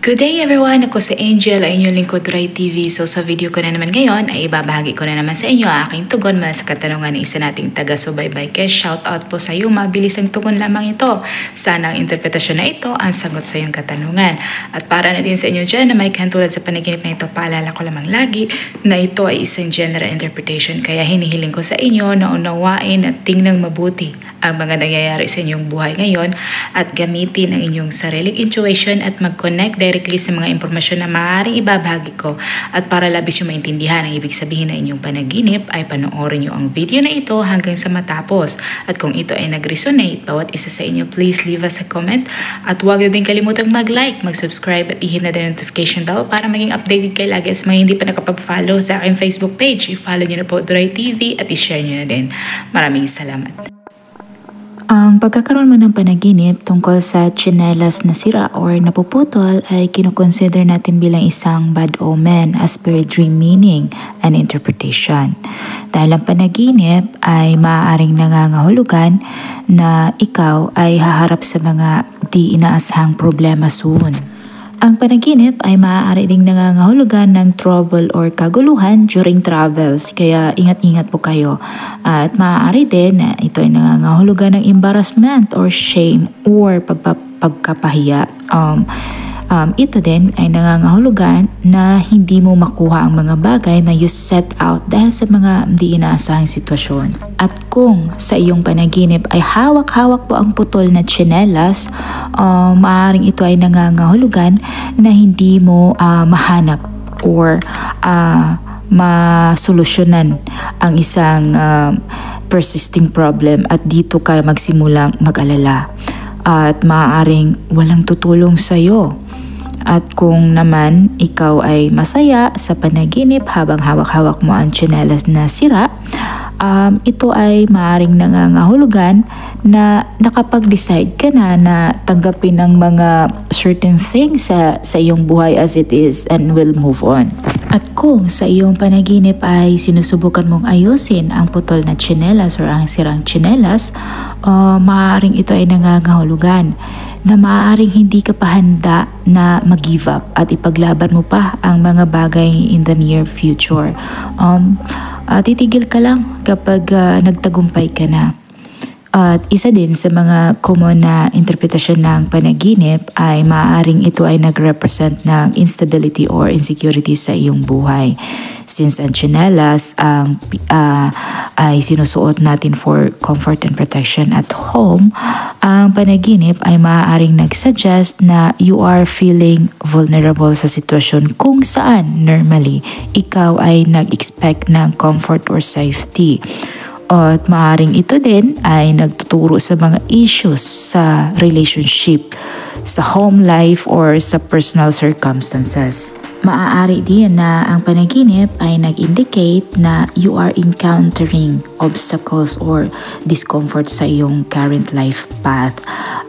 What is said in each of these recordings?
Good day everyone! Ako si Angel, ay inyong lingkod Rai TV. So sa video ko na naman ngayon ay ibabahagi ko na naman sa inyo ang aking tugon mula sa katanungan ng isa nating taga-subaybay. Kaya shout out po sa iyo, mabilis ang tugon lamang ito. Sana ang interpretasyon na ito ang sagot sa iyong katanungan. At para na din sa inyo dyan na may katulad sa panaginip na ito, paalala ko lamang lagi na ito ay isang general interpretation. Kaya hinihiling ko sa inyo na unawain at tingnan mabuti ang mga nangyayari sa inyong buhay ngayon at gamitin ang inyong sariling intuition at mag-connect directly sa mga impormasyon na maaaring ibabahagi ko. At para labis yung maintindihan ang ibig sabihin ng inyong panaginip ay panoorin nyo ang video na ito hanggang sa matapos. At kung ito ay nag-resonate, bawat isa sa inyo, please leave us a comment. At huwag na din kalimutang mag-like, mag-subscribe at i-hit na din notification bell para maging updated kayo lagi. At mga hindi pa nakapag-follow sa aking Facebook page, i-follow nyo na po Rai TV at i-share nyo na din. Maraming salamat. Ang pagkakaroon mo ng panaginip tungkol sa tsinelas na sira or napuputol ay kinukonsider natin bilang isang bad omen as per dream meaning and interpretation. Dahil ang panaginip ay maaaring nangangahulugan na ikaw ay haharap sa mga di inaasahang problema soon. Ang panaginip ay maaari ding nangangahulugan ng trouble or kaguluhan during travels, kaya ingat-ingat po kayo. At maaari din na ito ay nangangahulugan ng embarrassment or shame or pagkapahiya. Ito din ay nangangahulugan na hindi mo makuha ang mga bagay na you set out dahil sa mga hindi inaasahang sitwasyon. At kung sa iyong panaginip ay hawak-hawak po ang putol na tsinelas, maaaring ito ay nangangahulugan na hindi mo mahanap or masolusyonan ang isang persisting problem at dito ka magsimulang mag-alala. At maaaring walang tutulong sa iyo. At kung naman ikaw ay masaya sa panaginip habang hawak-hawak mo ang tsinelas na sira, ito ay maaaring nangangahulugan na nakapag-decide ka na tanggapin ang mga certain things sa iyong buhay as it is and will move on. At kung sa iyong panaginip ay sinusubukan mong ayusin ang putol na tsinelas or ang sirang tsinelas, maaaring ito ay nangangahulugan na maaaring hindi ka pa handa na mag-give up at ipaglaban mo pa ang mga bagay in the near future. Titigil ka lang kapag nagtagumpay ka na. At isa din sa mga common na interpretasyon ng panaginip ay maaaring ito ay nag-represent ng instability or insecurity sa iyong buhay. Since ang tsinelas ay sinusuot natin for comfort and protection at home, ang panaginip ay maaaring nag-suggest na you are feeling vulnerable sa sitwasyon kung saan normally ikaw ay nag-expect ng comfort or safety. At maaaring ito din ay nagtuturo sa mga issues sa relationship, sa home life or sa personal circumstances. Maaari din na ang panaginip ay nag-indicate na you are encountering obstacles or discomfort sa iyong current life path.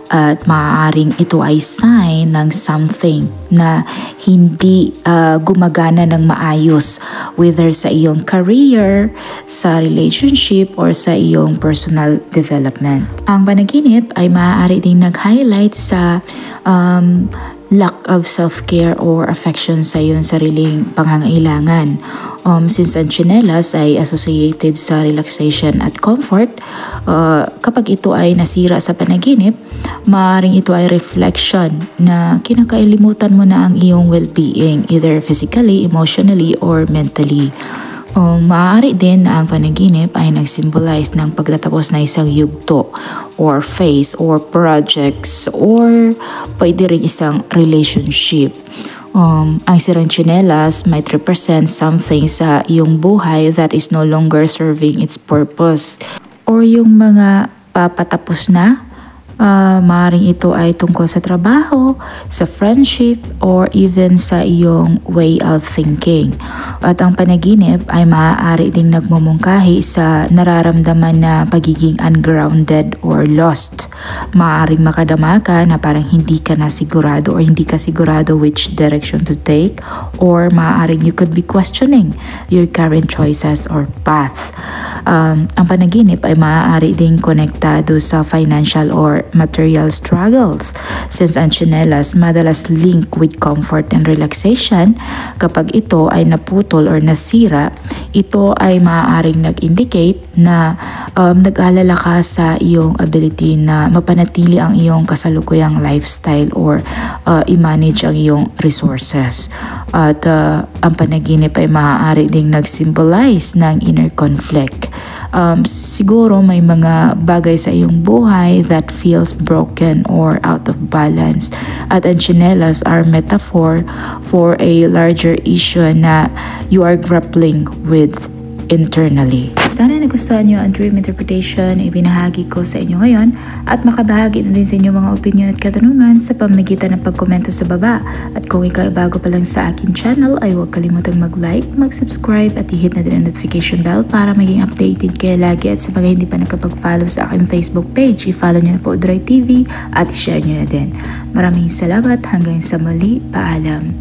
At maaaring ito ay sign ng something na hindi gumagana ng maayos, whether sa iyong career, sa relationship, or sa iyong personal development. Ang panaginip ay maaari ding nag-highlight sa lack of self-care or affection sa iyong sariling pangangailangan. Since ang tsinelas ay associated sa relaxation at comfort, kapag ito ay nasira sa panaginip, maaaring ito ay reflection na kinakailimutan mo na ang iyong well-being, either physically, emotionally, or mentally. Maaari din na ang panaginip ay nag-symbolize ng pagtatapos na isang yugto or phase or projects or pwede rin isang relationship. Ang sirang tsinelas might represent something sa iyong buhay that is no longer serving its purpose or yung mga papatapos na. Maaaring ito ay tungkol sa trabaho, sa friendship, or even sa iyong way of thinking. At ang panaginip ay maaari ding nagmumungkahi sa nararamdaman na pagiging ungrounded or lost. Maaaring makadama ka na parang hindi ka na sigurado or hindi ka sigurado which direction to take, or maaaring you could be questioning your current choices or path. Ang panaginip ay maaari ding konektado sa financial or material struggles. Since ang tsinelas madalas link with comfort and relaxation, kapag ito ay naputol or nasira, ito ay maaaring nag-indicate na nag-alala ka sa iyong ability na mapanatili ang iyong kasalukuyang lifestyle or i-manage ang iyong resources. At ang panaginip ay maaari ding nag-symbolize ng inner conflict. Siguro may mga bagay sa iyong buhay that feels broken or out of balance. At ang tsinelas are metaphor for a larger issue na you are grappling with internally. Sana nagustuhan nyo ang dream interpretation na ibinahagi ko sa inyo ngayon at makabahagi na din sa inyo mga opinion at katanungan sa pamamagitan ng pagkomento sa baba. At kung ikaw ay bago pa lang sa akin channel ay huwag kalimutang mag-like, mag-subscribe at i-hit na din ang notification bell para maging updated kayo lagi. At sa mga hindi pa nakapag-follow sa aking Facebook page, i-follow nyo na po Udray TV at i-share nyo na din. Maraming salamat, hanggang sa muli, paalam.